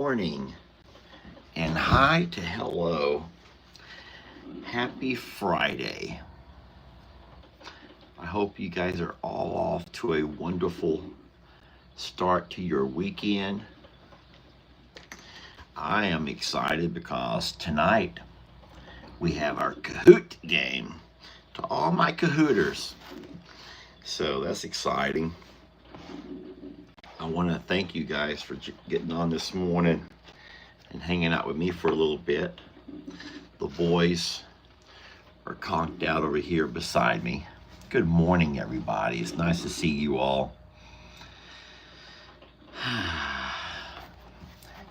Morning and hi to hello. Happy Friday. I hope you guys are all off to a wonderful start to your weekend. I am excited because tonight we have our Kahoot game to all my Kahooters. So that's exciting. I want to thank you guys for getting on this morning and hanging out with me for a little bit. The boys are conked out over here beside me. Good morning, everybody. It's nice to see you all.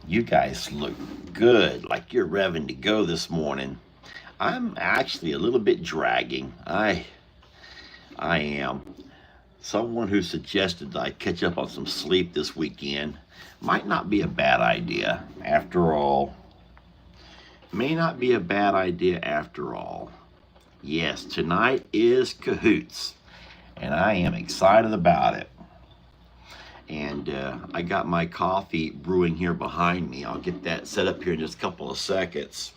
You guys look good, like you're revving to go this morning. I'm actually a little bit dragging. I am. Someone who suggested that I catch up on some sleep this weekend might not be a bad idea after all. May not be a bad idea after all. Yes, tonight is Kahoots, and I am excited about it. And I got my coffee brewing here behind me. I'll get that set up here in just a couple of seconds.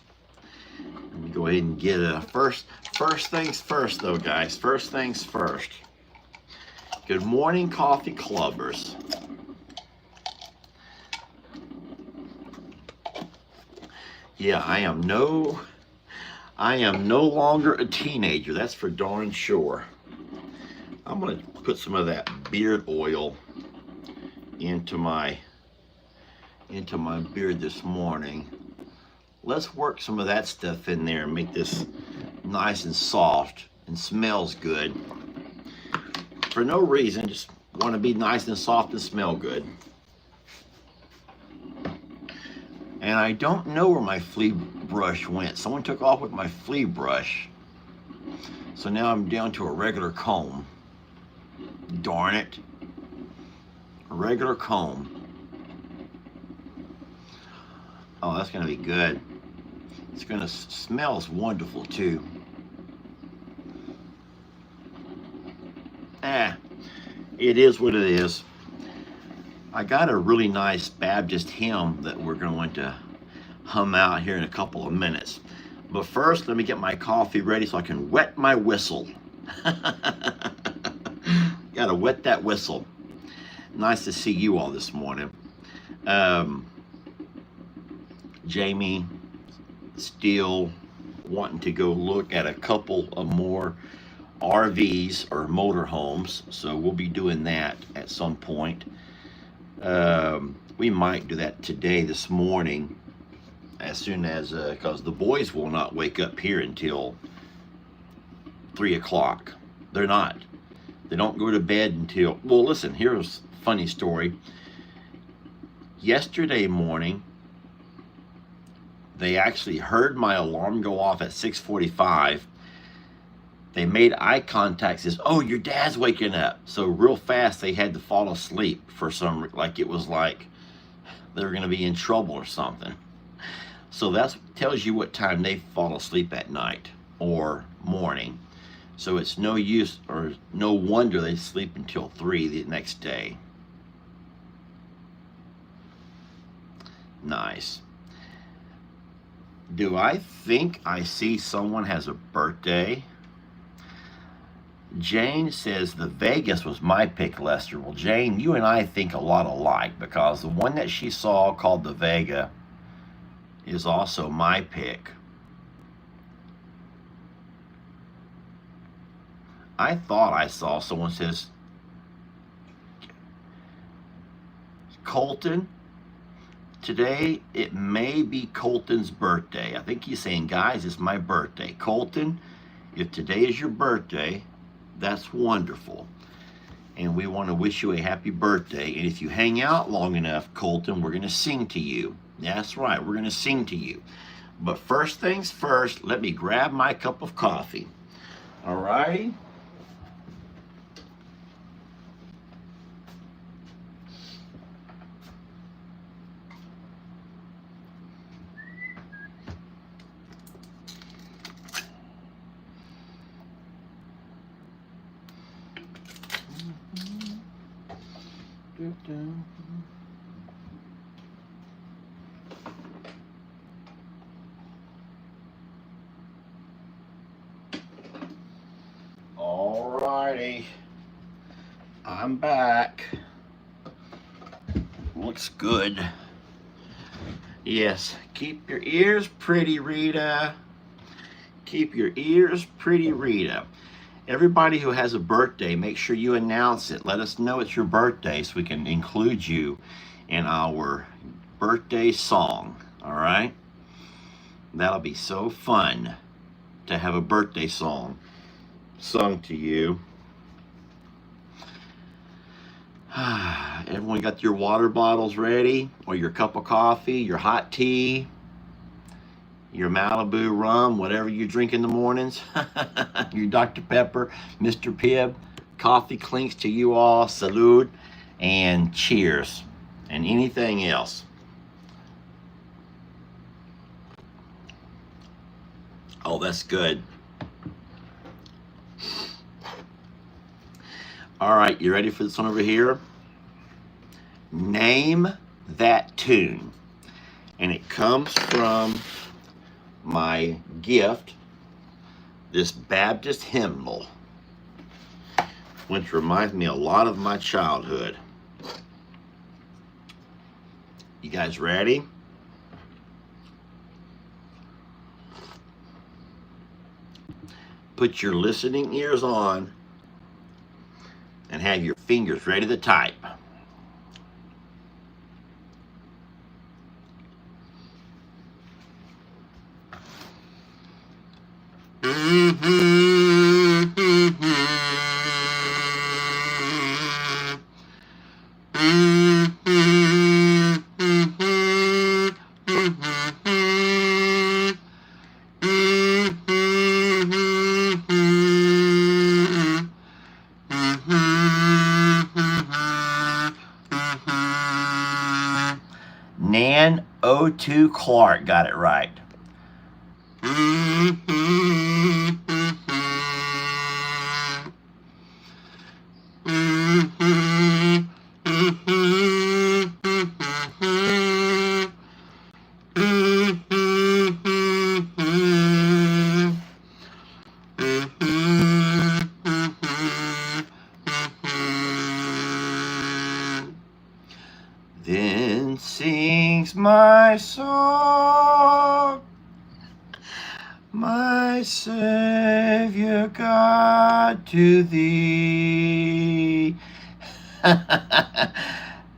Let me go ahead and get a first things first, though, guys. First things first. Good morning, coffee clubbers. Yeah, I am no longer a teenager. That's for darn sure. I'm gonna put some of that beard oil into my beard this morning. Let's work some of that stuff in there and make this nice and soft and smells good. For no reason, just want to be nice and soft and smell good. And I don't know where my flea brush went. Someone took off with my flea brush. So now I'm down to a regular comb. Darn it. A regular comb. Oh, that's going to be good. It's going to smells wonderful too. It is what it is. I got a really nice Baptist hymn that we're going to hum out here in a couple of minutes. But first, let me get my coffee ready so I can wet my whistle. Gotta wet that whistle. Nice to see you all this morning. Jamie still wanting to go look at a couple of more RVs or motorhomes, so we'll be doing that at some point. We might do that today, this morning, as soon as, because the boys will not wake up here until 3 o'clock. They don't go to bed until, well, listen, here's a funny story. Yesterday morning, they actually heard my alarm go off at 6:45. They made eye contact, says, "Oh, your dad's waking up." So real fast, they had to fall asleep for some, like it was like they were going to be in trouble or something. So that tells you what time they fall asleep at night or morning. So it's no use or no wonder they sleep until 3 the next day. Nice. Do I think I see someone has a birthday? Jane says the Vegas was my pick, Lester. Well, Jane, you and I think a lot alike because the one that she saw called the Vega is also my pick. I thought I saw someone says Colton. Today it may be Colton's birthday. I think he's saying, guys, it's my birthday. Colton, if today is your birthday, that's wonderful. And we want to wish you a happy birthday. And if you hang out long enough, Colton, we're going to sing to you. That's right, we're going to sing to you. But first things first, let me grab my cup of coffee. All right? righty. I'm back. Looks good. Yes, keep your ears pretty, Rita. Keep your ears pretty, Rita. Everybody who has a birthday, make sure you announce it. Let us know it's your birthday so we can include you in our birthday song. All right? That'll be so fun to have a birthday song sung to you. Everyone got your water bottles ready, or your cup of coffee, your hot tea, your Malibu rum, whatever you drink in the mornings, your Dr. Pepper, Mr. Pibb. Coffee clinks to you all. Salud and cheers, and anything else. Oh, that's good. All right, you ready for this one over here? Name that tune. And it comes from my gift, this Baptist hymnal, which reminds me a lot of my childhood. You guys ready? Put your listening ears on and have your fingers ready to type. Nan O2 Clark got it right. Then sings my song, my Savior God, to thee.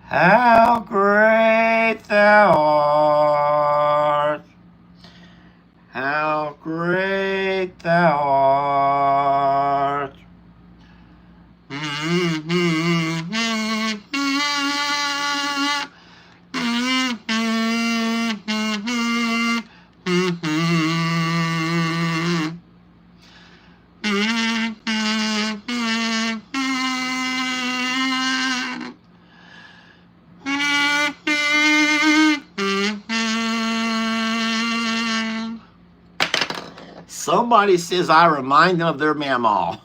How great thou art, how great thou art. Somebody says I remind them of their mamaw.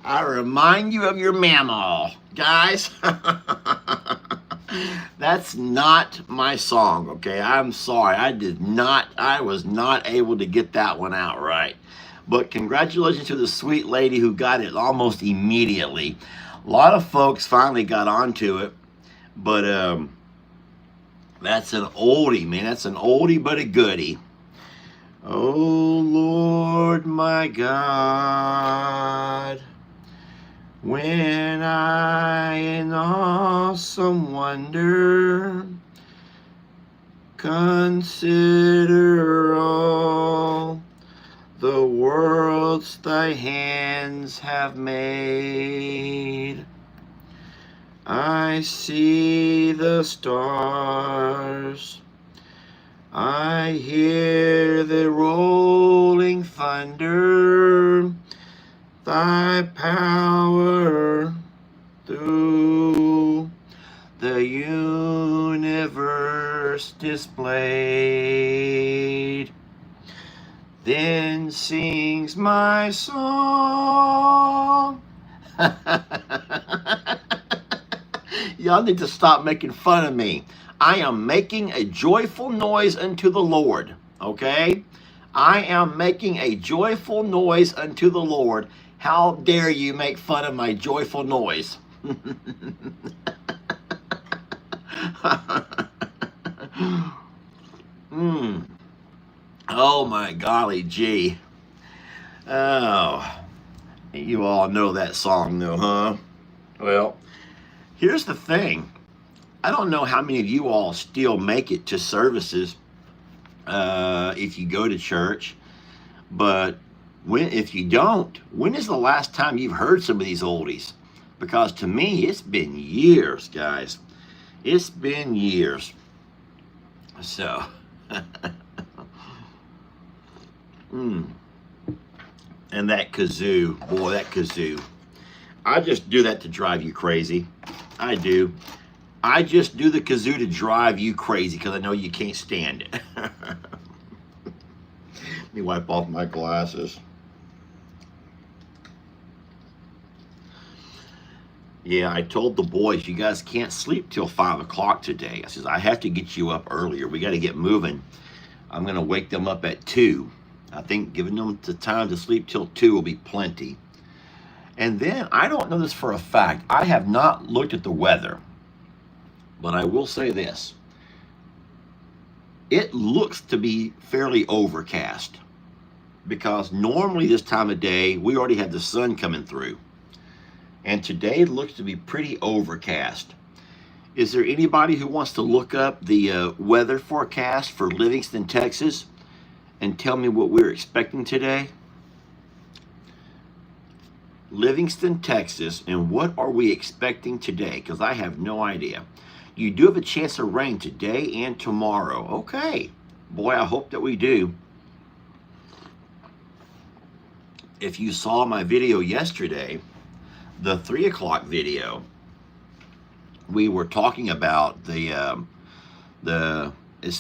I remind you of your mamaw, guys. That's not my song, okay? I'm sorry. I was not able to get that one out right. But congratulations to the sweet lady who got it almost immediately. A lot of folks finally got onto it, but that's an oldie, man. That's an oldie but a goodie. Oh, Lord, my God, when I in awesome wonder consider all the worlds thy hands have made, I see the stars, I hear the rolling thunder, thy power through the universe displayed. Then sings my song. Y'all need to stop making fun of me. I am making a joyful noise unto the Lord, okay? I am making a joyful noise unto the Lord. How dare you make fun of my joyful noise? Oh my golly gee. Oh, you all know that song though, huh? Well, here's the thing. I don't know how many of you all still make it to services if you go to church, but if you don't, when is the last time you've heard some of these oldies? Because to me, it's been years, guys. It's been years. So, and that kazoo, boy, that kazoo. I just do that to drive you crazy. I do. I just do the kazoo to drive you crazy because I know you can't stand it. Let me wipe off my glasses. Yeah, I told the boys, you guys can't sleep till 5 o'clock today. I says, I have to get you up earlier. We got to get moving. I'm going to wake them up at 2. I think giving them the time to sleep till 2 will be plenty. And then, I don't know this for a fact. I have not looked at the weather. But I will say this. It looks to be fairly overcast. Because normally this time of day, we already have the sun coming through. And today looks to be pretty overcast. Is there anybody who wants to look up the weather forecast for Livingston, Texas, and tell me what we're expecting today? Livingston, Texas, and what are we expecting today? Because I have no idea. You do have a chance of rain today and tomorrow. Okay. Boy, I hope that we do. If you saw my video yesterday, the 3 o'clock video, we were talking about it's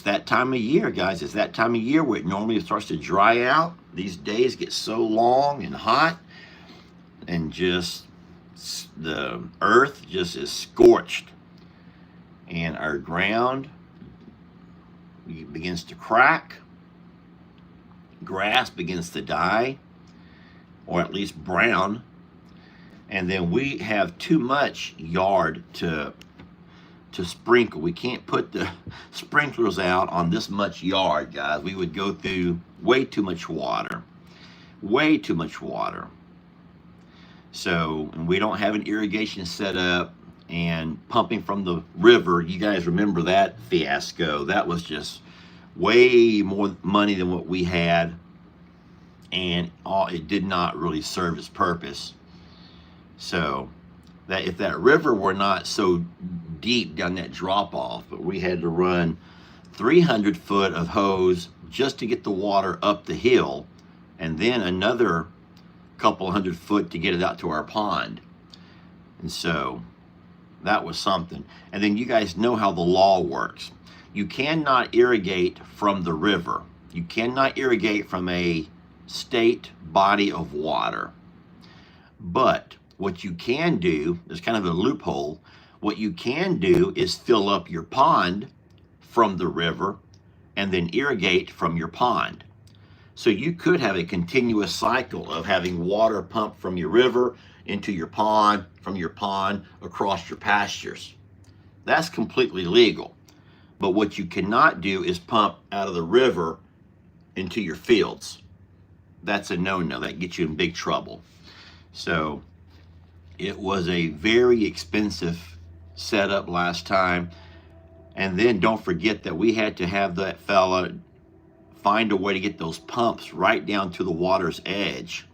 that time of year, guys. It's that time of year where it normally starts to dry out. These days get so long and hot, and just the earth just is scorched, and our ground begins to crack. Grass begins to die, or at least brown. And then we have too much yard to sprinkle. We can't put the sprinklers out on this much yard, guys. We would go through way too much water. Way too much water. So, and we don't have an irrigation set up, and pumping from the river. You guys remember that fiasco. That was just way more money than what we had, and it did not really serve its purpose. So that if that river were not so deep down that drop off, but we had to run 300 foot of hose just to get the water up the hill, and then another couple hundred foot to get it out to our pond. And so that was something. And then you guys know how the law works. You cannot irrigate from the river. You cannot irrigate from a state body of water. But what you can do, there's kind of a loophole. What you can do is fill up your pond from the river and then irrigate from your pond. So you could have a continuous cycle of having water pumped from your river into your pond, from your pond across your pastures. That's completely legal. But what you cannot do is pump out of the river into your fields. That's a no-no. That gets you in big trouble. So it was a very expensive setup last time. And then don't forget that we had to have that fella find a way to get those pumps right down to the water's edge.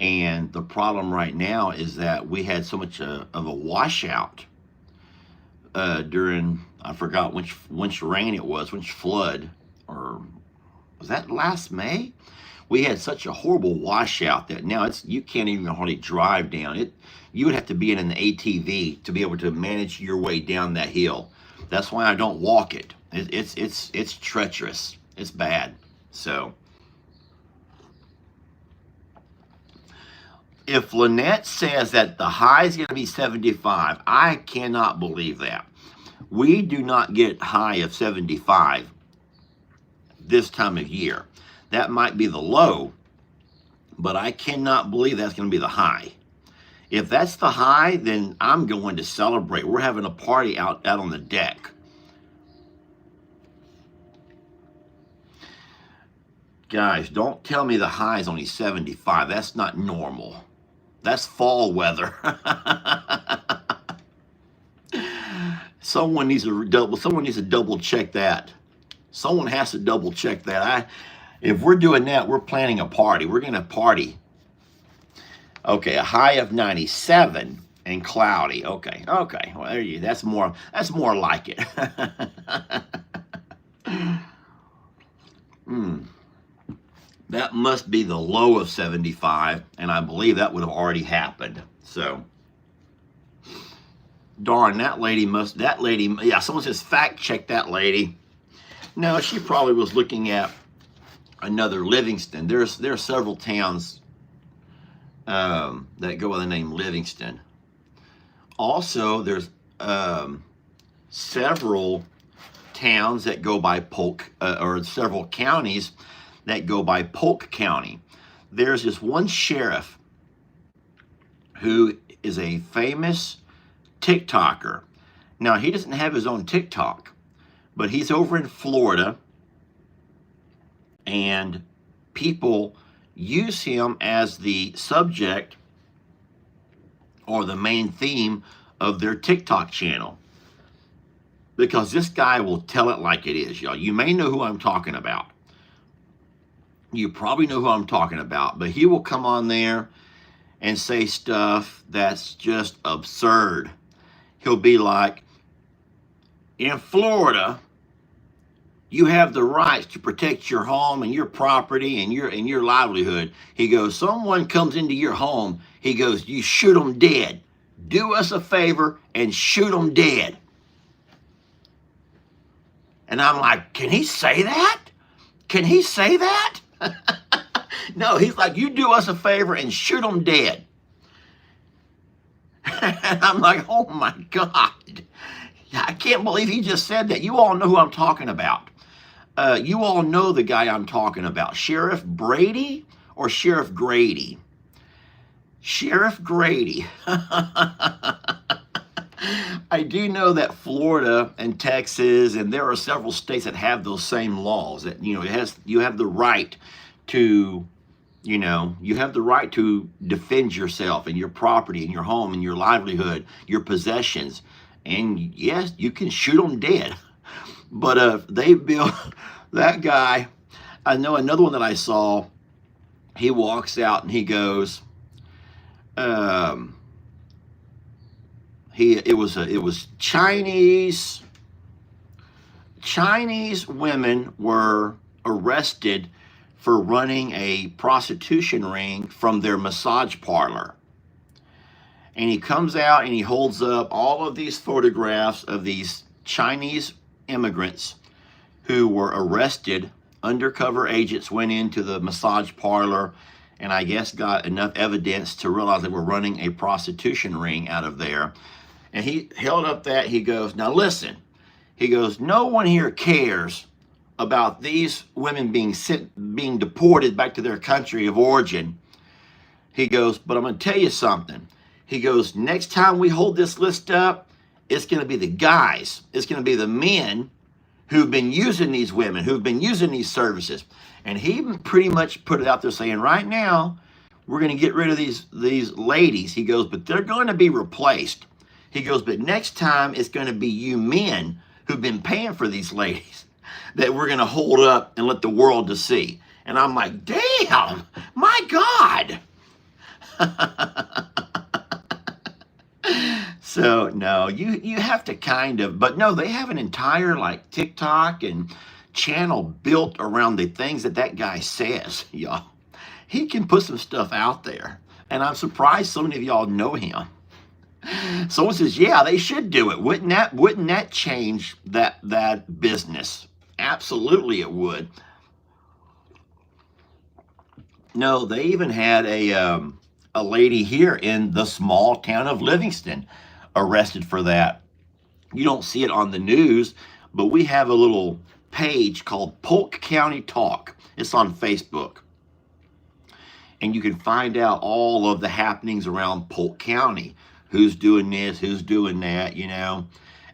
And the problem right now is that we had so much of a washout during, I forgot which rain it was, which flood, or was that last May? We had such a horrible washout that now you can't even hardly drive down it. You would have to be in an ATV to be able to manage your way down that hill. That's why I don't walk it. It's treacherous. It's bad. So if Lynette says that the high is going to be 75, I cannot believe that. We do not get high of 75 this time of year. That might be the low, but I cannot believe that's going to be the high. If that's the high, then I'm going to celebrate. We're having a party out on the deck. Guys, don't tell me the high is only 75. That's not normal. That's fall weather. Someone needs to double check that. Someone has to double check that. If we're doing that, we're planning a party. We're going to party. Okay, a high of 97 and cloudy. Okay. Well, there you. That's more like it. That must be the low of 75, and I believe that would have already happened. So, darn, yeah, someone says fact check that lady. No, she probably was looking at another Livingston. There are several towns that go by the name Livingston. Also, there's several towns that go by Polk, or several counties that go by Polk County. There's this one sheriff who is a famous TikToker. Now, he doesn't have his own TikTok, but he's over in Florida, and people use him as the subject or the main theme of their TikTok channel, because this guy will tell it like it is, y'all. You may know who I'm talking about. You probably know who I'm talking about, but he will come on there and say stuff that's just absurd. He'll be like, in Florida, you have the rights to protect your home and your property and your livelihood. He goes, someone comes into your home, he goes, you shoot them dead. Do us a favor and shoot them dead. And I'm like, can he say that? Can he say that? No, he's like, you do us a favor and shoot them dead. And I'm like, oh my God. I can't believe he just said that. You all know who I'm talking about. You all know the guy I'm talking about. Sheriff Brady or Sheriff Grady? Sheriff Grady. I do know that Florida and Texas, and there are several states that have those same laws that, you have the right to, you have the right to defend yourself and your property and your home and your livelihood, your possessions. And yes, you can shoot them dead. But they built that guy. I know another one that I saw. He walks out and he goes, it was Chinese women were arrested for running a prostitution ring from their massage parlor. And he comes out and he holds up all of these photographs of these Chinese immigrants who were arrested. Undercover agents went into the massage parlor and I guess got enough evidence to realize they were running a prostitution ring out of there. And he held up that, he goes, now listen, he goes, no one here cares about these women being deported back to their country of origin. He goes, but I'm going to tell you something. He goes, next time we hold this list up, it's going to be the guys. It's going to be the men who've been using these women, who've been using these services. And he pretty much put it out there saying, right now, we're going to get rid of these ladies. He goes, but they're going to be replaced. He goes, but next time it's going to be you men who've been paying for these ladies that we're going to hold up and let the world to see. And I'm like, damn, my God. So, no, you have to kind of, but no, they have an entire like TikTok and channel built around the things that guy says, y'all. He can put some stuff out there. And I'm surprised so many of y'all know him. Someone says, yeah, they should do it. Wouldn't that change that business? Absolutely it would. No, they even had a lady here in the small town of Livingston arrested for that. You don't see it on the news, but we have a little page called Polk County Talk. It's on Facebook. And you can find out all of the happenings around Polk County. Who's doing this, who's doing that, you know.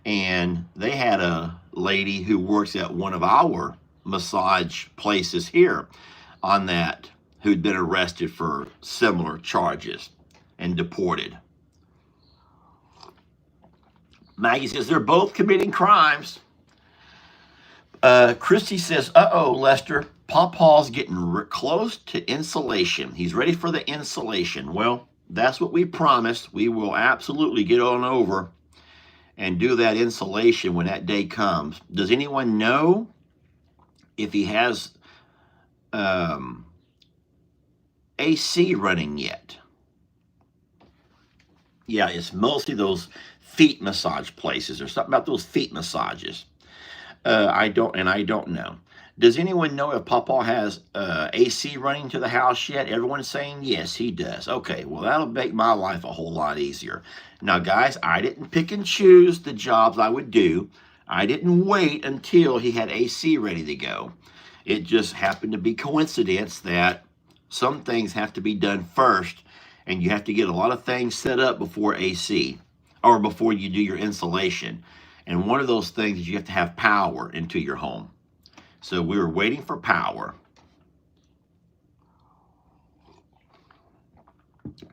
And they had a lady who works at one of our massage places here on that, who'd been arrested for similar charges and deported. Maggie says they're both committing crimes. Christy says, uh-oh, Lester, Pawpaw's getting close to insulation. He's ready for the insulation. Well, that's what we promised. We will absolutely get on over and do that insulation when that day comes. Does anyone know if he has AC running yet? Yeah, it's mostly those feet massage places. There's something about those feet massages. I don't know. Does anyone know if Pawpaw has AC running to the house yet? Everyone's saying yes, he does. Okay, well, that'll make my life a whole lot easier. Now, guys, I didn't pick and choose the jobs I would do. I didn't wait until he had AC ready to go. It just happened to be coincidence that some things have to be done first, and you have to get a lot of things set up before AC, or before you do your insulation. And one of those things is you have to have power into your home. So we were waiting for power.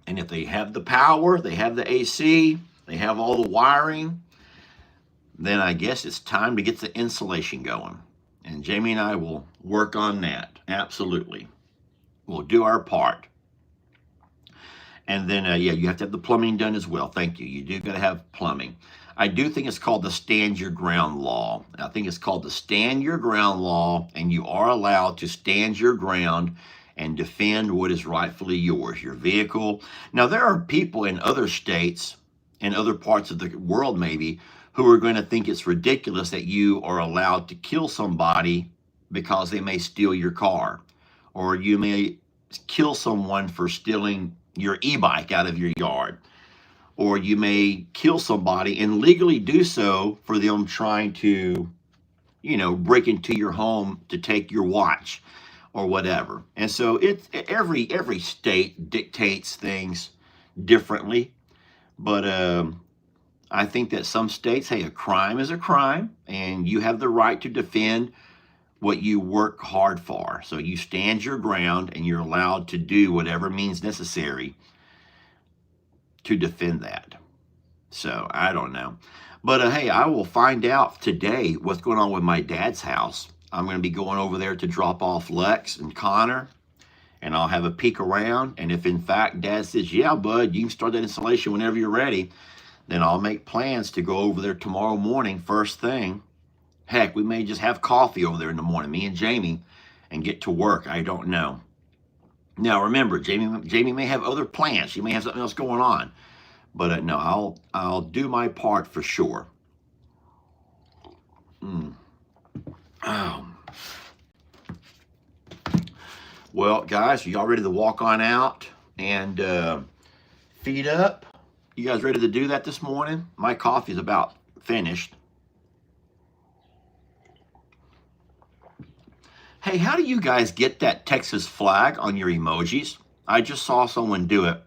And if they have the power, they have the AC, they have all the wiring, then I guess it's time to get the insulation going. And Jamie and I will work on that. Absolutely. We'll do our part. And then, yeah, you have to have the plumbing done as well. Thank you. You do got to have plumbing. I do think it's called the Stand Your Ground Law. I think it's called the Stand Your Ground Law, and you are allowed to stand your ground and defend what is rightfully yours, your vehicle. Now, there are people in other states and other parts of the world maybe who are going to think it's ridiculous that you are allowed to kill somebody because they may steal your car, or you may kill someone for stealing your e-bike out of your yard. Or you may kill somebody and legally do so for them trying to, you know, break into your home to take your watch or whatever. And so it's every state dictates things differently. But I think that some states, hey, a crime is a crime, and you have the right to defend what you work hard for. So you stand your ground, and you're allowed to do whatever means necessary to defend that. So I don't know. But hey, I will find out today what's going on with my dad's house. I'm going to be going over there to drop off Lex and Connor, and I'll have a peek around. And if in fact Dad says, yeah, bud, you can start that installation whenever you're ready, then I'll make plans to go over there tomorrow morning, first thing. Heck, we may just have coffee over there in the morning, me and Jamie, and get to work. I don't know. Now, remember, Jamie may have other plans. She may have something else going on. But no, I'll do my part for sure. Oh. Well, guys, are y'all ready to walk on out and feed up? You guys ready to do that this morning? My coffee is about finished. Hey, how do you guys get that Texas flag on your emojis? I just saw someone do it.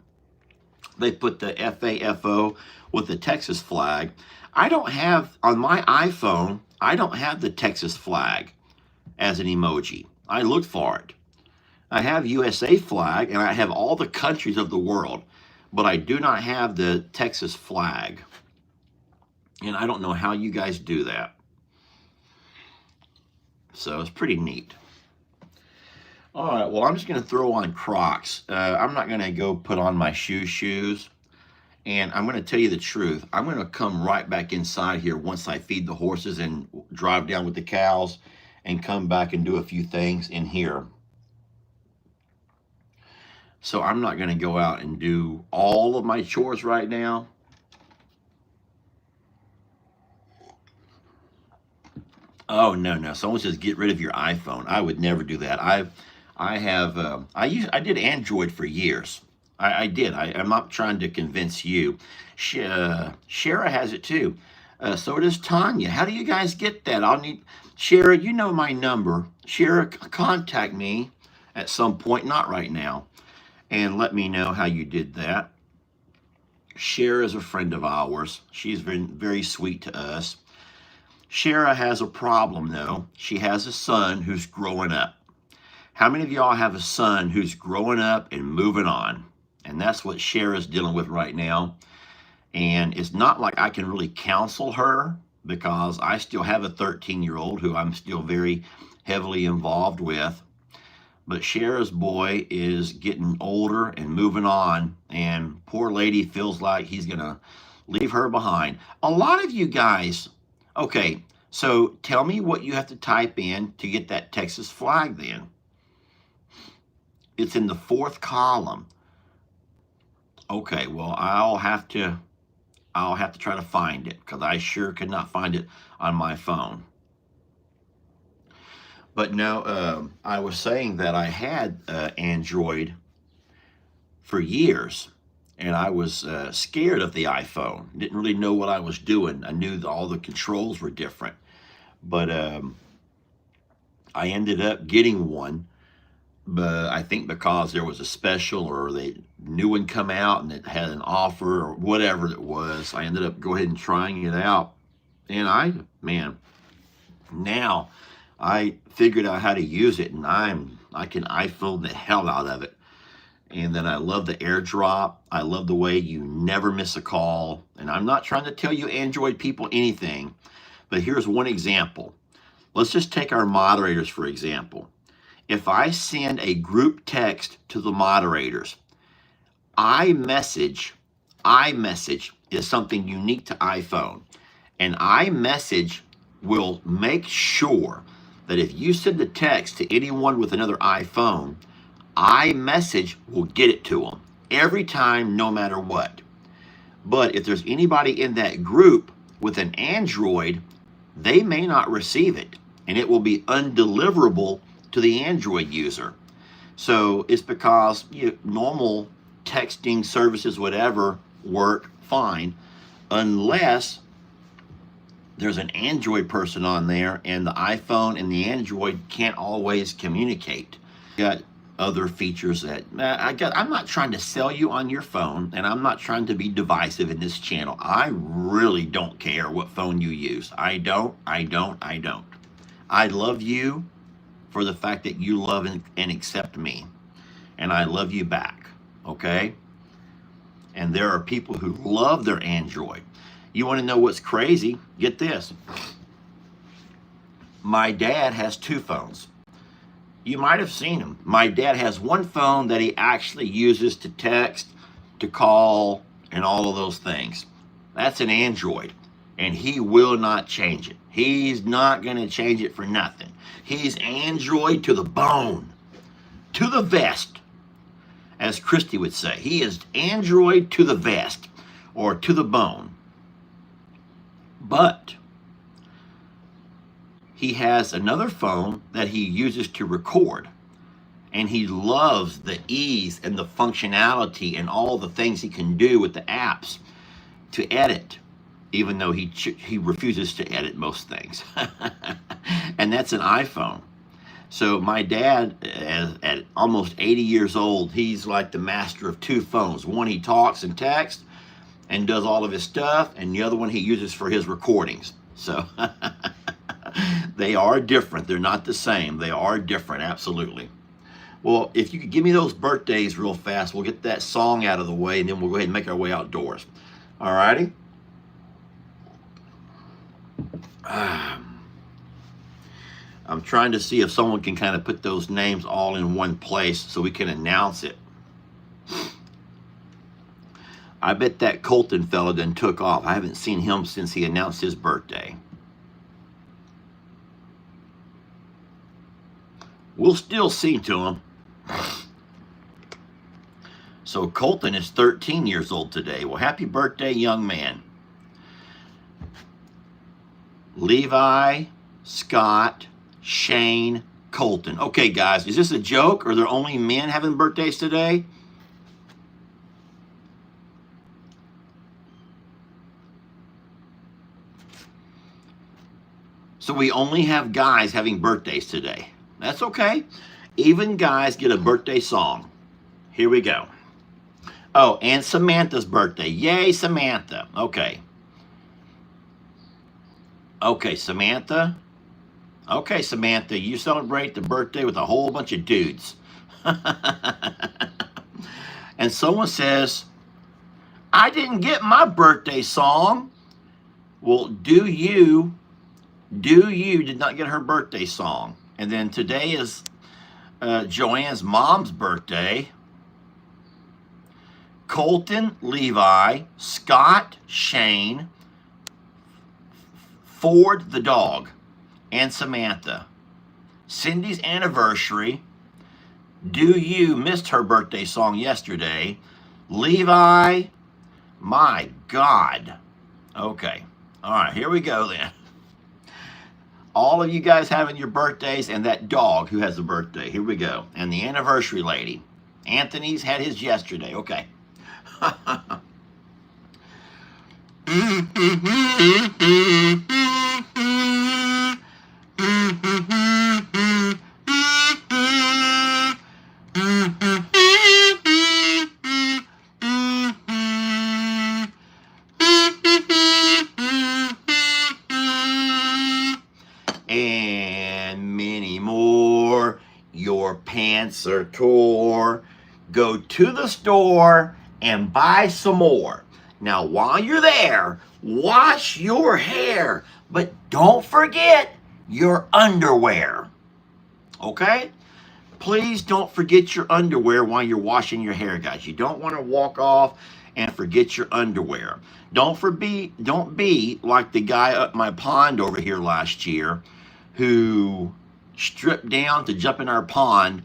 They put the FAFO with the Texas flag. I don't have, on my iPhone, I don't have the Texas flag as an emoji. I looked for it. I have USA flag, and I have all the countries of the world, but I do not have the Texas flag. And I don't know how you guys do that. So it's pretty neat. All right, well, I'm just going to throw on Crocs. I'm not going to go put on my shoes. And I'm going to tell you the truth. I'm going to come right back inside here once I feed the horses and drive down with the cows and come back and do a few things in here. So I'm not going to go out and do all of my chores right now. Oh, no. Someone says get rid of your iPhone. I would never do that. I did Android for years. I did. I'm not trying to convince you. Shara has it too. So does Tanya. How do you guys get that? I'll need Shara. You know my number. Shara, contact me at some point, not right now, and let me know how you did that. Shara is a friend of ours. She's been very sweet to us. Shara has a problem, though. She has a son who's growing up. How many of y'all have a son who's growing up and moving on? And that's what Shara's dealing with right now. And it's not like I can really counsel her because I still have a 13-year-old who I'm still very heavily involved with. But Shara's boy is getting older and moving on, and poor lady feels like he's going to leave her behind. A lot of you guys, okay, so tell me what you have to type in to get that Texas flag then. It's in the 4th column. Okay, well, I'll have to try to find it because I sure could not find it on my phone. But no, I was saying that I had Android for years, and I was scared of the iPhone. Didn't really know what I was doing. I knew that all the controls were different. But I ended up getting one, but I think because there was a special or the new one come out and it had an offer or whatever it was, I ended up go ahead and trying it out. And now I figured out how to use it, and I can iPhone the hell out of it. And then I love the AirDrop. I love the way you never miss a call. And I'm not trying to tell you Android people anything, but here's one example. Let's just take our moderators for example. If I send a group text to the moderators, iMessage is something unique to iPhone. And iMessage will make sure that if you send a text to anyone with another iPhone, iMessage will get it to them every time, no matter what. But if there's anybody in that group with an Android, they may not receive it, and it will be undeliverable to the Android user. So it's because normal texting services, whatever, work fine, unless there's an Android person on there and the iPhone and the Android can't always communicate. Got other features that I'm not trying to sell you on your phone, and I'm not trying to be divisive in this channel. I really don't care what phone you use. I don't. I love you for the fact that you love and accept me, and I love you back, okay? And there are people who love their Android. You want to know what's crazy? Get this. My dad has 2 phones. You might have seen him. My dad has one phone that he actually uses to text, to call, and all of those things. That's an Android, and he will not change it. He's not going to change it for nothing. He's Android to the bone, to the vest, as Christy would say. He is Android to the vest, or to the bone. But he has another phone that he uses to record, and he loves the ease and the functionality and all the things he can do with the apps to edit, even though he refuses to edit most things. And that's an iPhone. So my dad, at almost 80 years old, he's like the master of 2 phones. One he talks and texts and does all of his stuff, and the other one he uses for his recordings. So they are different. They're not the same. They are different, absolutely. Well, if you could give me those birthdays real fast, we'll get that song out of the way, and then we'll go ahead and make our way outdoors. All righty? I'm trying to see if someone can kind of put those names all in one place so we can announce it. I bet that Colton fella done took off. I haven't seen him since he announced his birthday. We'll still see to him. So Colton is 13 years old today. Well, happy birthday, young man. Levi, Scott, Shane, Colton. Okay, guys, is this a joke? Are there only men having birthdays today? So we only have guys having birthdays today. That's okay. Even guys get a birthday song. Here we go. Oh, and Samantha's birthday. Yay, Samantha. Okay. Okay, Samantha. Okay, Samantha, you celebrate the birthday with a whole bunch of dudes. And someone says, I didn't get my birthday song. Well, do you did not get her birthday song. And then today is Joanne's mom's birthday. Colton, Levi, Scott, Shane, Ford the dog, and Samantha. Cindy's anniversary. Do you missed her birthday song yesterday? Levi, my God. Okay. All right, here we go then. All of you guys having your birthdays, and that dog who has a birthday. Here we go. And the anniversary lady. Anthony's had his yesterday. Okay. And many more. Your pants are tore. Go to the store and buy some more. Now, while you're there, wash your hair, but don't forget your underwear. Okay? Please don't forget your underwear while you're washing your hair, guys. You don't want to walk off and forget your underwear. Don't be like the guy up my pond over here last year who stripped down to jump in our pond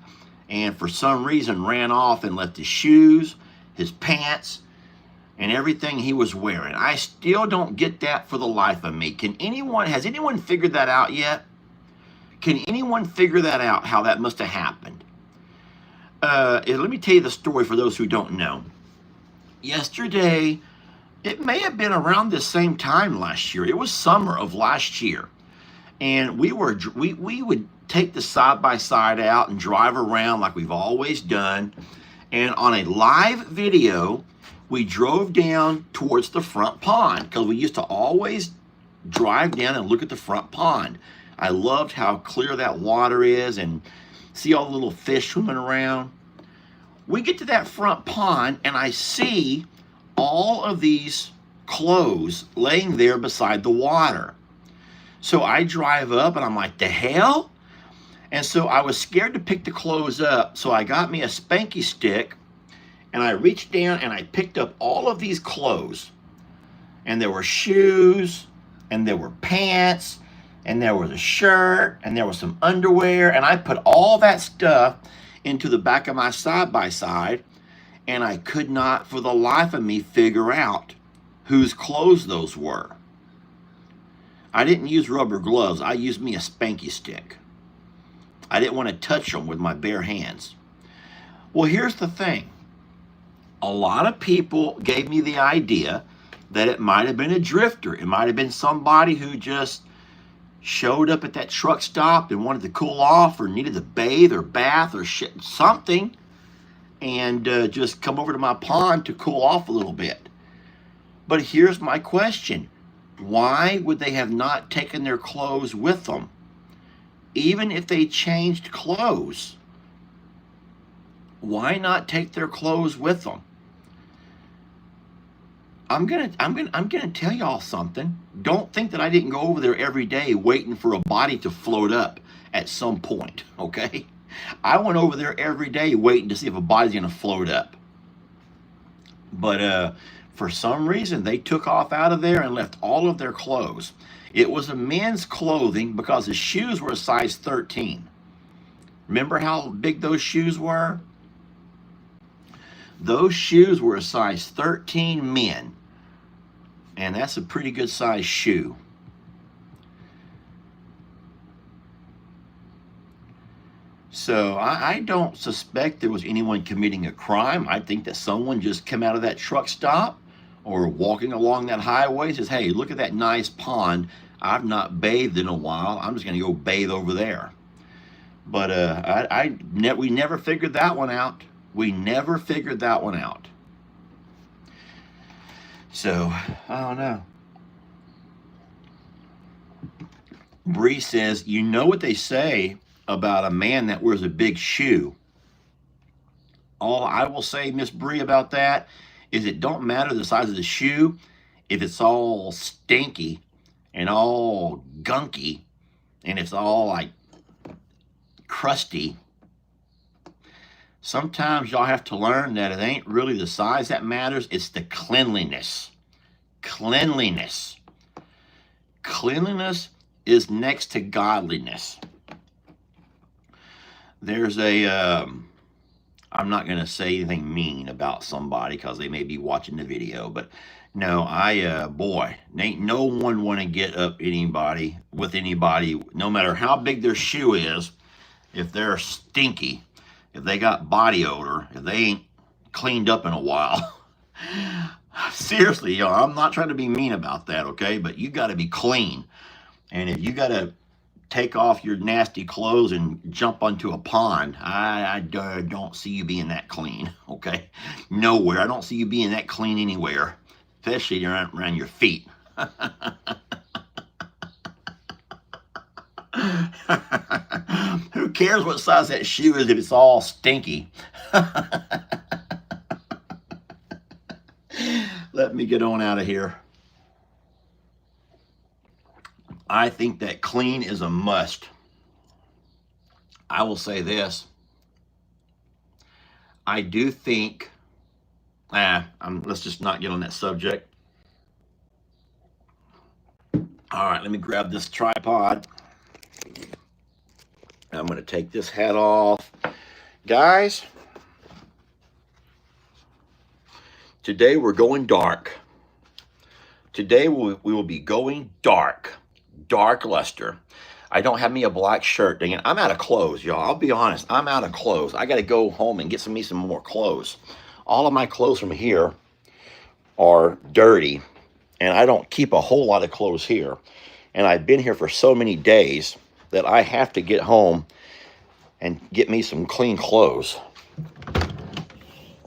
and for some reason ran off and left his shoes, his pants, and everything he was wearing. I still don't get that for the life of me. Has anyone figured that out yet? Can anyone figure that out, how that must have happened? Let me tell you the story for those who don't know. Yesterday, it may have been around this same time last year. It was summer of last year. And we would take the side-by-side out and drive around like we've always done. And on a live video, we drove down towards the front pond because we used to always drive down and look at the front pond. I loved how clear that water is and see all the little fish swimming around. We get to that front pond and I see all of these clothes laying there beside the water. So I drive up and I'm like, the hell? And so I was scared to pick the clothes up. So I got me a spanky stick and I reached down and I picked up all of these clothes. And there were shoes and there were pants and there was a shirt and there was some underwear. And I put all that stuff into the back of my side-by-side. And I could not for the life of me figure out whose clothes those were. I didn't use rubber gloves. I used me a spanky stick. I didn't want to touch them with my bare hands. Well, here's the thing. A lot of people gave me the idea that it might have been a drifter. It might have been somebody who just showed up at that truck stop and wanted to cool off or needed to bathe or bath or something and just come over to my pond to cool off a little bit. But here's my question. Why would they have not taken their clothes with them? Even if they changed clothes, why not take their clothes with them? I'm gonna tell y'all something. Don't think that I didn't go over there every day waiting for a body to float up at some point, okay? I went over there every day waiting to see if a body's gonna float up. But for some reason, they took off out of there and left all of their clothes. It was a men's clothing because his shoes were a size 13. Remember how big those shoes were? Those shoes were a size 13 men. And that's a pretty good size shoe. So I don't suspect there was anyone committing a crime. I think that someone just came out of that truck stop or walking along that highway and says, hey, look at that nice pond. I've not bathed in a while. I'm just going to go bathe over there. But we never figured that one out. We never figured that one out. So, I don't know. Bree says, you know what they say about a man that wears a big shoe. All I will say, Miss Bree, about that is it don't matter the size of the shoe. If it's all stinky and all gunky and it's all like crusty, sometimes y'all have to learn that it ain't really the size that matters. It's the cleanliness. Cleanliness. Cleanliness is next to godliness. There's I'm not going to say anything mean about somebody because they may be watching the video, but no, boy, ain't no one want to get up anybody with anybody, no matter how big their shoe is, if they're stinky, if they got body odor, if they ain't cleaned up in a while. Seriously, y'all, I'm not trying to be mean about that, okay? But you got to be clean. And if you got to take off your nasty clothes and jump onto a pond, I don't see you being that clean, okay? Nowhere. I don't see you being that clean anywhere, especially around your feet. Who cares what size that shoe is if it's all stinky? Let me get on out of here. I think that clean is a must. I will say this. I do think, let's just not get on that subject. All right, let me grab this tripod. I'm going to take this hat off. Guys, today we're going dark. Today we will be going dark. Dark luster. I don't have me a black shirt. Dang it. I'm out of clothes, y'all. I'll be honest. I'm out of clothes. I got to go home and get me some more clothes. All of my clothes from here are dirty, and I don't keep a whole lot of clothes here. And I've been here for so many days that I have to get home and get me some clean clothes.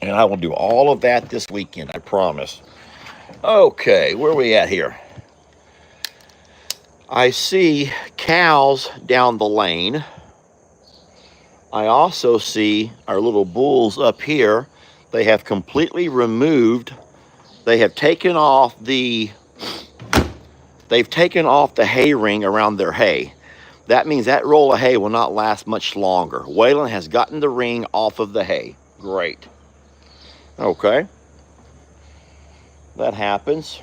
And I will do all of that this weekend, I promise. Okay, where are we at here? I see cows down the lane. I also see our little bulls up here. They have completely removed, they have taken off the hay ring around their hay. That means that roll of hay will not last much longer. Waylon has gotten the ring off of the hay. Great. Okay. That happens.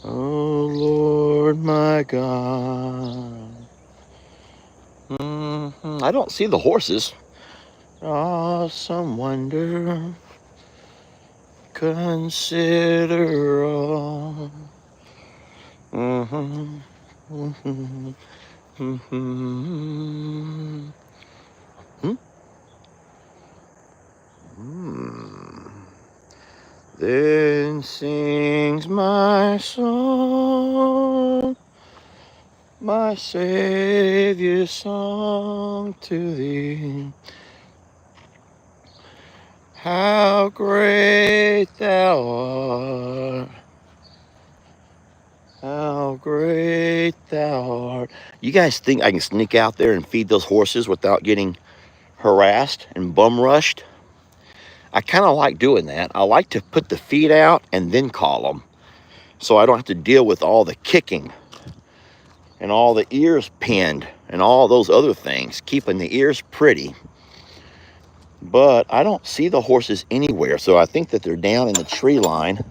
Oh, Lord, my God. I don't see the horses. Awesome wonder. Consider all. Then sings my song, my Savior's song to thee. How great thou art, how great thou art. You guys think I can sneak out there and feed those horses without getting harassed and bum rushed? I kind of like doing that. I like to put the feet out and then call them, so I don't have to deal with all the kicking and all the ears pinned and all those other things, keeping the ears pretty. But I don't see the horses anywhere, so I think that they're down in the tree line,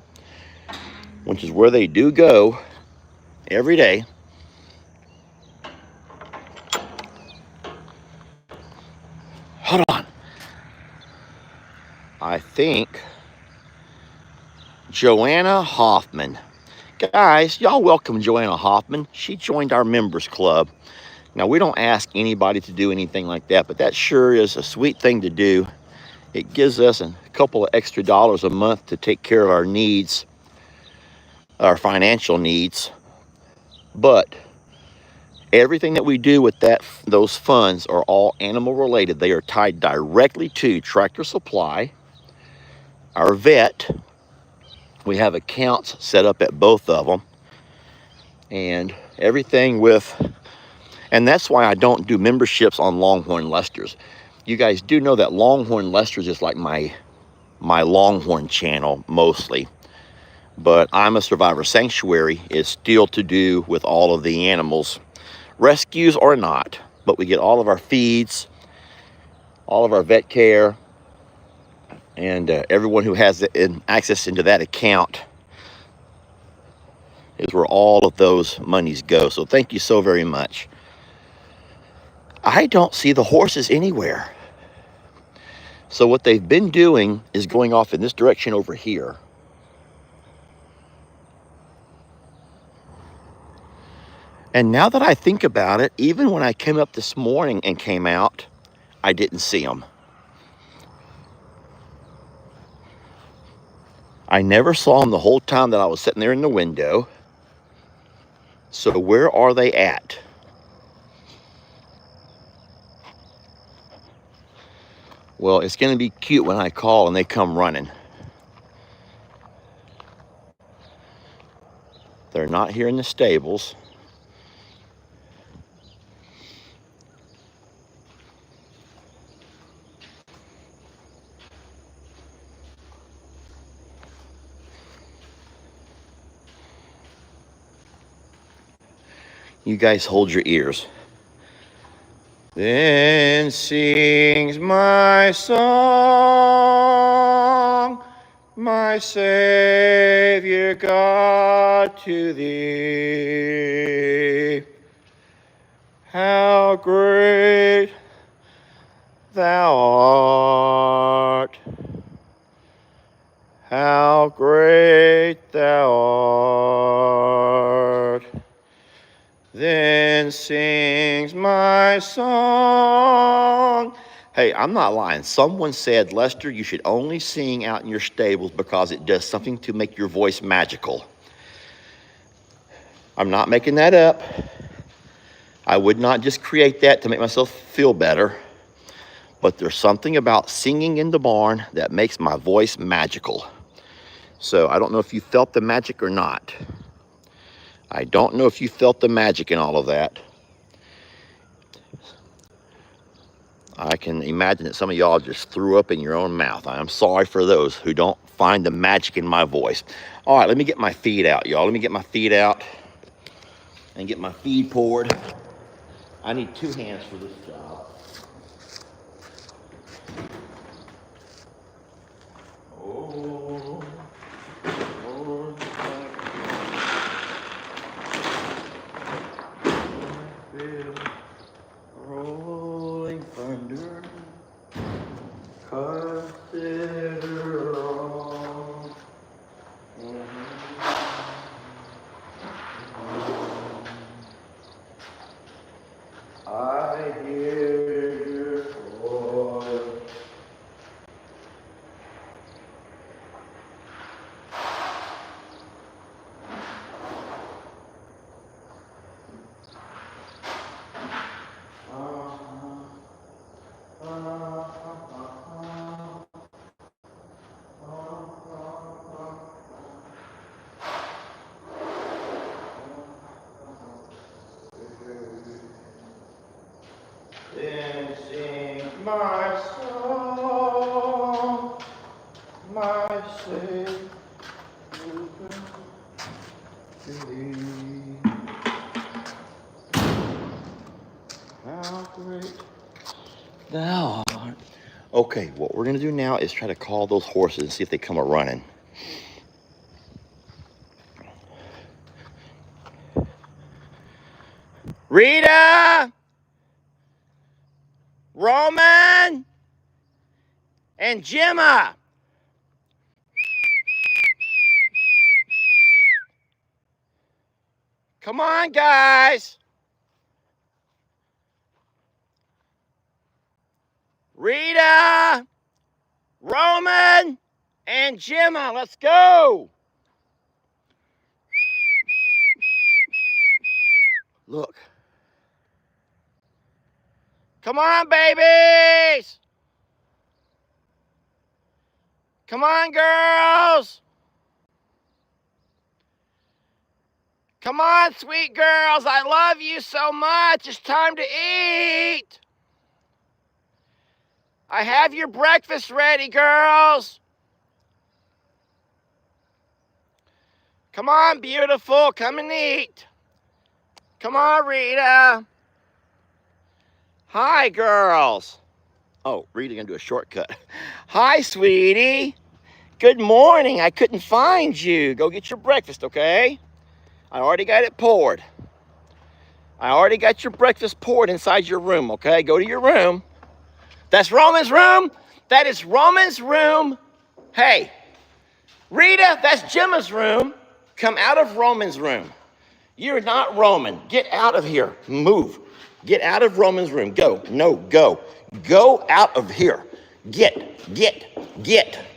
which is where they do go every day. Hold on. I think Joanna Hoffman. Guys, y'all welcome Joanna Hoffman. She joined our members club. Now, we don't ask anybody to do anything like that, but that sure is a sweet thing to do. It gives us a couple of extra dollars a month to take care of our needs our financial needs, but everything that we do with those funds are all animal related. They are tied directly to Tractor Supply, our vet. We have accounts set up at both of them, and everything with, and that's why I don't do memberships on Longhorn Lester's. You guys do know that Longhorn Lester's is like my Longhorn channel mostly, but I'm a Survivor Sanctuary is still to do with all of the animals, rescues or not, but we get all of our feeds, all of our vet care, and everyone who has access into that account is where all of those monies go. So thank you so very much. I don't see the horses anywhere. So what they've been doing is going off in this direction over here. And now that I think about it, even when I came up this morning and came out, I didn't see them. I never saw them the whole time that I was sitting there in the window. So where are they at? Well, it's going to be cute when I call and they come running. They're not here in the stables. You guys hold your ears. Then sings my song, my Savior God, to thee. How great thou art, how great thou art. Then sings my song. Hey, I'm not lying. Someone said, Lester, you should only sing out in your stables because it does something to make your voice magical. I'm not making that up. I would not just create that to make myself feel better. But there's something about singing in the barn that makes my voice magical. So I don't know if you felt the magic or not. I don't know if you felt the magic in all of that. I can imagine that some of y'all just threw up in your own mouth. I'm sorry for those who don't find the magic in my voice. All right, let me get my feed out, y'all. Let me get my feed out and get my feed poured. I need 2 hands for this job. Oh, Lord, rolling thunder, consider all. I hear your voice. Then sing my song, my Savior to thee. How great thou art. Okay, what we're gonna do now is try to call those horses and see if they come a running. Rita, Roman, and Gemma. Come on, guys. Rita, Roman, and Gemma, let's go. Look. Come on, babies. Come on, girls. Come on, sweet girls. I love you so much. It's time to eat. I have your breakfast ready, girls. Come on, beautiful. Come and eat. Come on, Rita. Hi, girls. Oh, Rita gonna do a shortcut. Hi, sweetie. Good morning. I couldn't find you. Go get your breakfast, okay? I already got it poured. I already got your breakfast poured inside your room, okay? Go to your room. That's Roman's room. That is Roman's room. Hey, Rita, that's Gemma's room. Come out of Roman's room. You're not Roman. Get out of here. Move. Get out of Roman's room. Go. No, go. Go out of here. Get.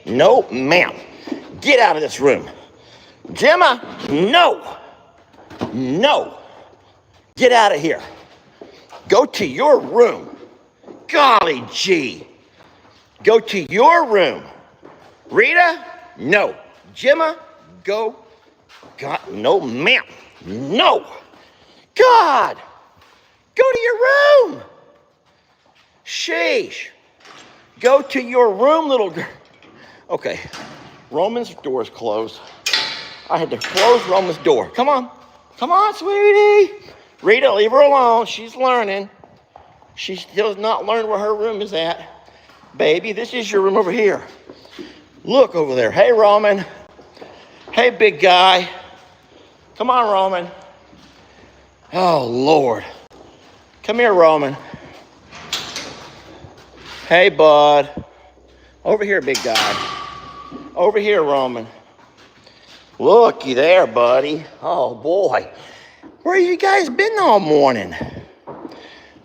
No, ma'am. Get out of this room. Gemma, no. No. Get out of here. Go to your room. Golly gee. Go to your room. Rita, no. Gemma, go. God, no, ma'am. No. God. Go to your room. Sheesh. Go to your room, little girl. Okay. Roman's door is closed. I had to close Roman's door. Come on. Come on, sweetie. Rita, leave her alone. She's learning. She still has not learned where her room is at. Baby, this is your room over here. Look over there. Hey, Roman. Hey, big guy. Come on, Roman. Oh, Lord. Come here, Roman. Hey, bud. Over here, big guy. Over here, Roman. Looky there, buddy. Oh, boy. Where have you guys been all morning?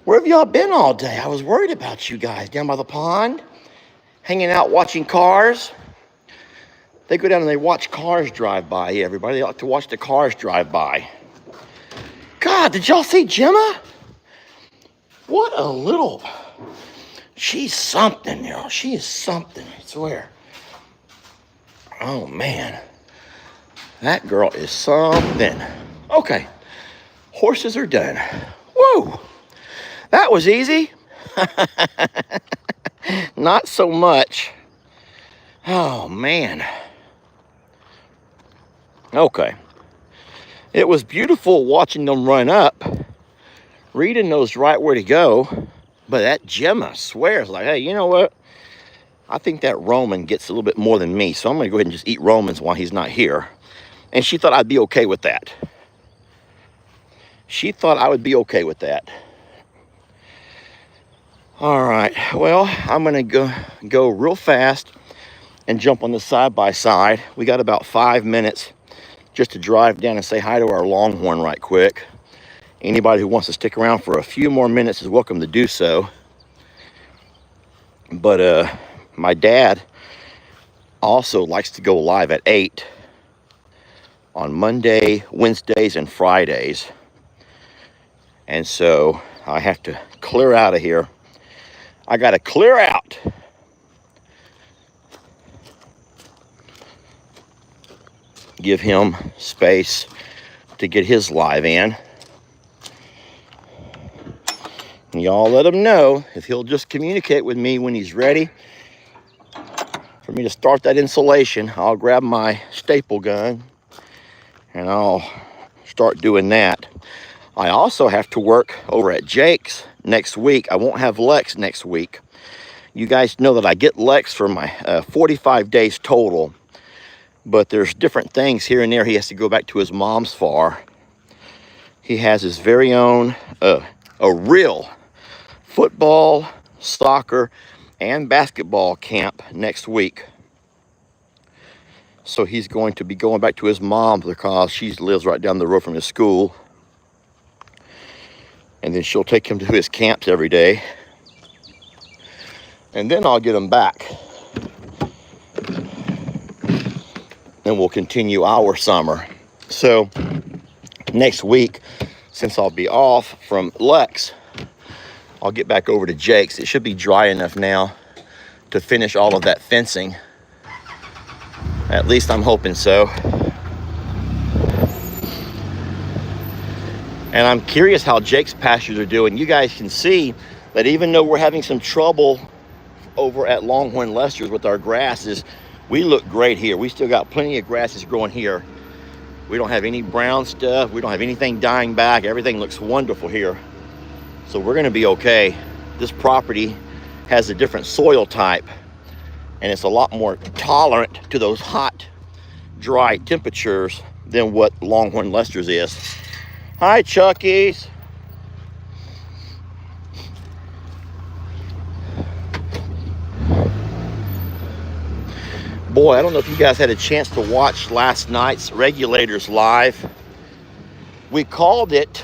Where have y'all been all day? I was worried about you guys down by the pond, hanging out watching cars. They go down and they watch cars drive by. Yeah, everybody, they like to watch the cars drive by. God, did y'all see Gemma? What a little... She's something, y'all. She is something, I swear. Oh, man. That girl is something. Okay. Horses are done. Whoa. That was easy. Not so much. Oh, man. Okay. It was beautiful watching them run up. Rita knows right where to go. But that Gemma swears like, hey, you know what? I think that Roman gets a little bit more than me. So I'm going to go ahead and just eat Romans while he's not here. And she thought I'd be okay with that. She thought I would be okay with that. All right. Well, I'm going to go real fast and jump on the side-by-side. We got about 5 minutes just to drive down and say hi to our longhorn right quick. Anybody who wants to stick around for a few more minutes is welcome to do so. But my dad also likes to go live at 8 on Monday, Wednesdays, and Fridays. And so I have to clear out of here. I got to clear out. Give him space to get his live in. Y'all let him know if he'll just communicate with me when he's ready for me to start that insulation. I'll grab my staple gun and I'll start doing that. I also have to work over at Jake's next week. I won't have Lex next week. You guys know that I get Lex for my 45 days total, but there's different things here and there he has to go back to his mom's for. He has his very own, a real football, soccer, and basketball camp next week. So he's going to be going back to his mom because she lives right down the road from his school. And then she'll take him to his camps every day. And then I'll get him back. And we'll continue our summer. So next week, since I'll be off from Lex, I'll get back over to Jake's. It should be dry enough now to finish all of that fencing. At least I'm hoping so. And I'm curious how Jake's pastures are doing. You guys can see that even though we're having some trouble over at Longhorn Lester's with our grasses, we look great here. We still got plenty of grasses growing here. We don't have any brown stuff. We don't have anything dying back. Everything looks wonderful here. So we're gonna be okay. This property has a different soil type, and it's a lot more tolerant to those hot, dry temperatures than what Longhorn Lester's is. Hi, Chuckies. Boy, I don't know if you guys had a chance to watch last night's Regulators Live. We called it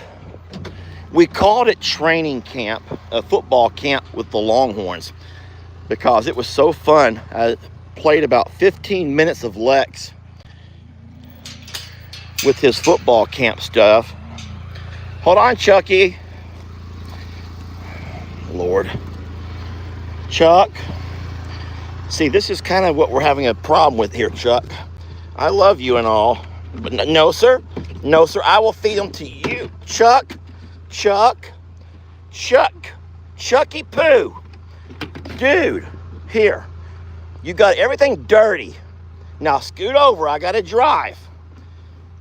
training camp, a football camp with the Longhorns, because it was so fun. I played about 15 minutes of Lex with his football camp stuff. Hold on, Chucky. Lord. Chuck. See, this is kind of what we're having a problem with here, Chuck. I love you and all, but no, sir. No, sir. I will feed them to you. Chuck. Chuck. Chuck. Chucky Poo. Dude, here. You got everything dirty. Now scoot over. I got to drive.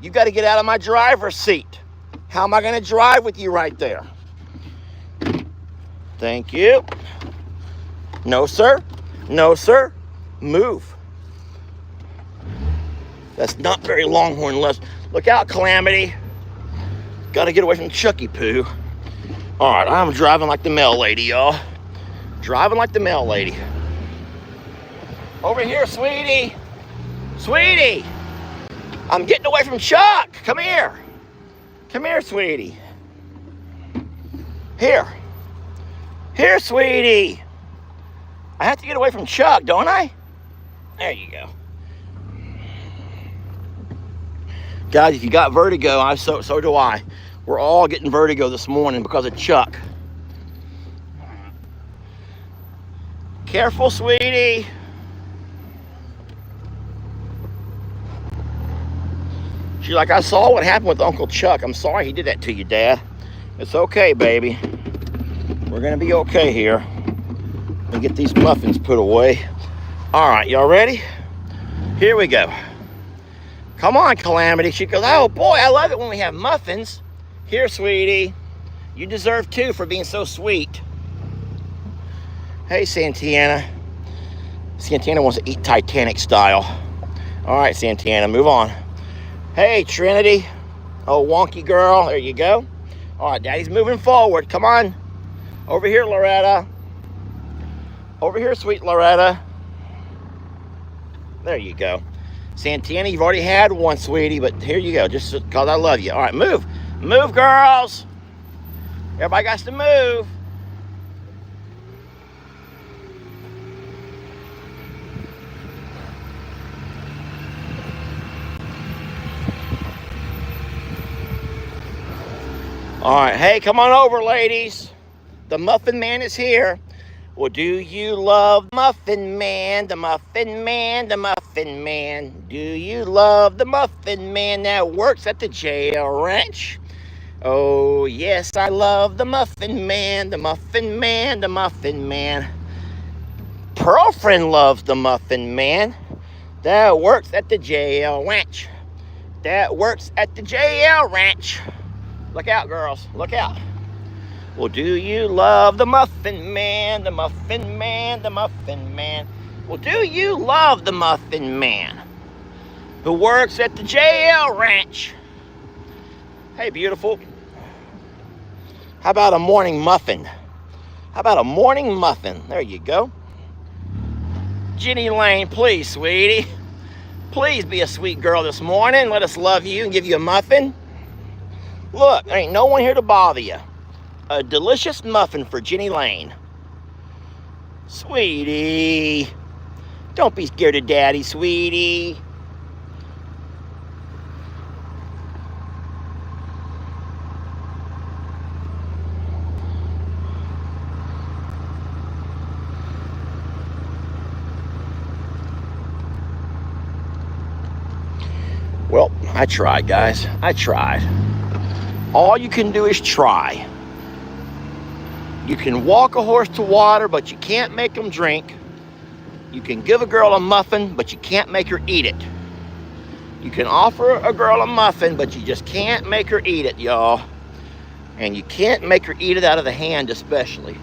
You got to get out of my driver's seat. How am I going to drive with you right there? Thank you. No, sir. No, sir. Move. That's not very Longhorn Lester. Look out, Calamity. Got to get away from Chucky Poo. All right, I'm driving like the mail lady, y'all. Driving like the mail lady. Over here, sweetie. Sweetie. I'm getting away from Chuck. Come here. Come here, sweetie. Here. Here, sweetie. I have to get away from Chuck, don't I? There you go. Guys, if you got vertigo, so do I. We're all getting vertigo this morning because of Chuck. Careful, sweetie. She's like, I saw what happened with Uncle Chuck. I'm sorry he did that to you, Dad. It's okay, baby. We're gonna be okay here. And get these muffins put away. All right, y'all ready? Here we go. Come on, Calamity. She goes, oh boy, I love it when we have muffins. Here, sweetie. You deserve 2 for being so sweet. Hey, Santana. Santana wants to eat Titanic style. All right, Santana, move on. Hey, Trinity. Oh, wonky girl. There you go. All right, Daddy's moving forward. Come on. Over here, Loretta. Over here, sweet Loretta. There you go. Santana, you've already had one, sweetie, but here you go, just because I love you. All right, move. Move, girls. Everybody got to move. All right, hey, come on over, ladies. The Muffin Man is here. Well, do you love Muffin Man, the Muffin Man, the Muffin Man? Do you love the Muffin Man that works at the jail ranch? Oh, yes, I love the Muffin Man, the Muffin Man, the Muffin Man. Pearlfriend loves the Muffin Man that works at the jail ranch. That works at the jail ranch. Look out, girls, look out. Well, do you love the Muffin Man, the Muffin Man, the Muffin Man? Well, do you love the Muffin Man who works at the jail ranch? Hey, beautiful. How about a morning muffin? How about a morning muffin? There you go. Jenny Lane, please, sweetie. Please be a sweet girl this morning. Let us love you and give you a muffin. Look, there ain't no one here to bother you. A delicious muffin for Jenny Lane. Sweetie. Don't be scared of Daddy, sweetie. Well, I tried, guys. I tried. All you can do is try. You can walk a horse to water, but you can't make him drink. You can give a girl a muffin, but you can't make her eat it. You can offer a girl a muffin, but you just can't make her eat it, y'all. And you can't make her eat it out of the hand, especially.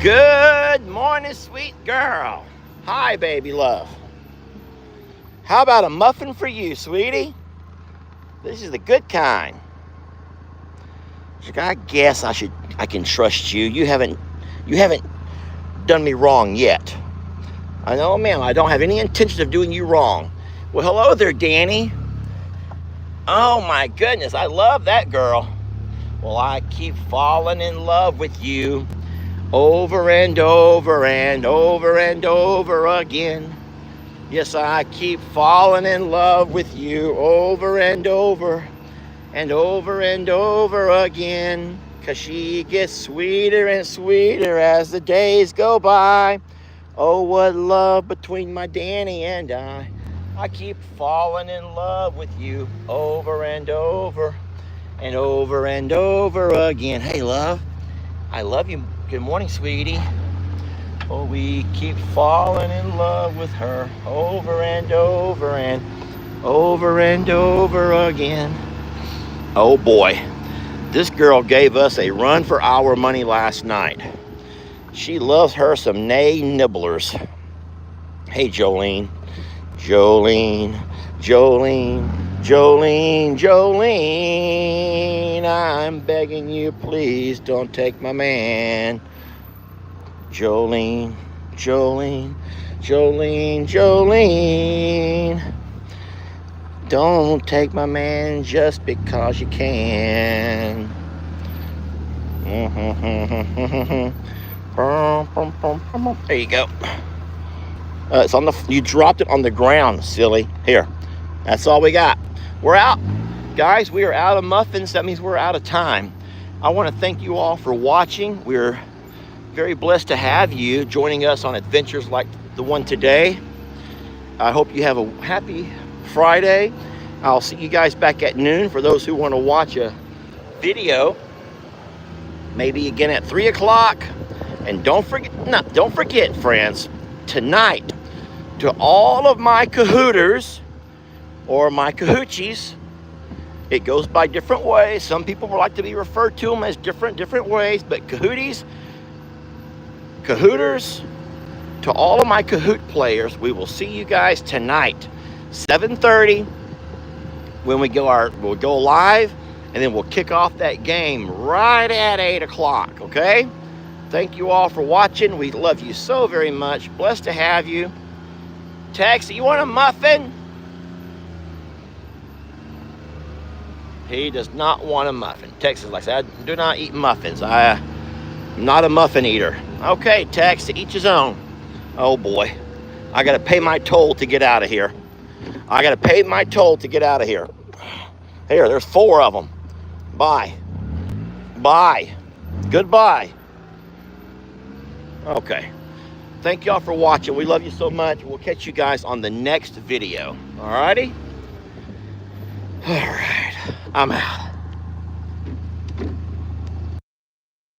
Good morning, sweet girl. Hi, baby love. How about a muffin for you, sweetie? This is the good kind. I guess I can trust you. You haven't done me wrong yet. I know, ma'am, I don't have any intention of doing you wrong. Well, hello there, Danny. Oh my goodness, I love that girl. Well, I keep falling in love with you over and over and over and over again. Yes, I keep falling in love with you over and over and over and over again. 'Cause she gets sweeter and sweeter as the days go by. Oh, what love between my Danny and I. I keep falling in love with you over and over and over and over again. Hey, love, I love you. Good morning, sweetie. Oh, we keep falling in love with her over and over and over and over again. Oh boy, this girl gave us a run for our money last night. She loves her some nay nibblers. Hey, Jolene. Jolene, Jolene, Jolene, Jolene, I'm begging you, please don't take my man. Jolene, Jolene, Jolene, Jolene, don't take my man just because you can. There you go. It's on the. You dropped it on the ground, silly. Here, that's all we got. We're out, guys. We are out of muffins. That means we're out of time. I want to thank you all for watching. We're very blessed to have you joining us on adventures like the one today. I hope you have a happy Friday. I'll see you guys back at noon for those who want to watch a video. Maybe again at 3 o'clock. And don't forget, friends, tonight, to all of my cahooters or my cahoochies, it goes by different ways. Some people would like to be referred to them as different ways, but cahooters, to all of my cahoot players, we will see you guys tonight, 7:30, when we'll go live, and then we'll kick off that game right at 8 o'clock, okay? Thank you all for watching. We love you so very much. Blessed to have you. Tex, you want a muffin? He does not want a muffin. Tex is like, I do not eat muffins. I'm not a muffin eater. Okay, Tex, to each his own. Oh boy, I gotta pay my toll to get out of here. Here, there's 4 of them. Bye. Bye. Goodbye. Okay. Thank y'all for watching. We love you so much. We'll catch you guys on the next video. Alrighty? Alright. I'm out.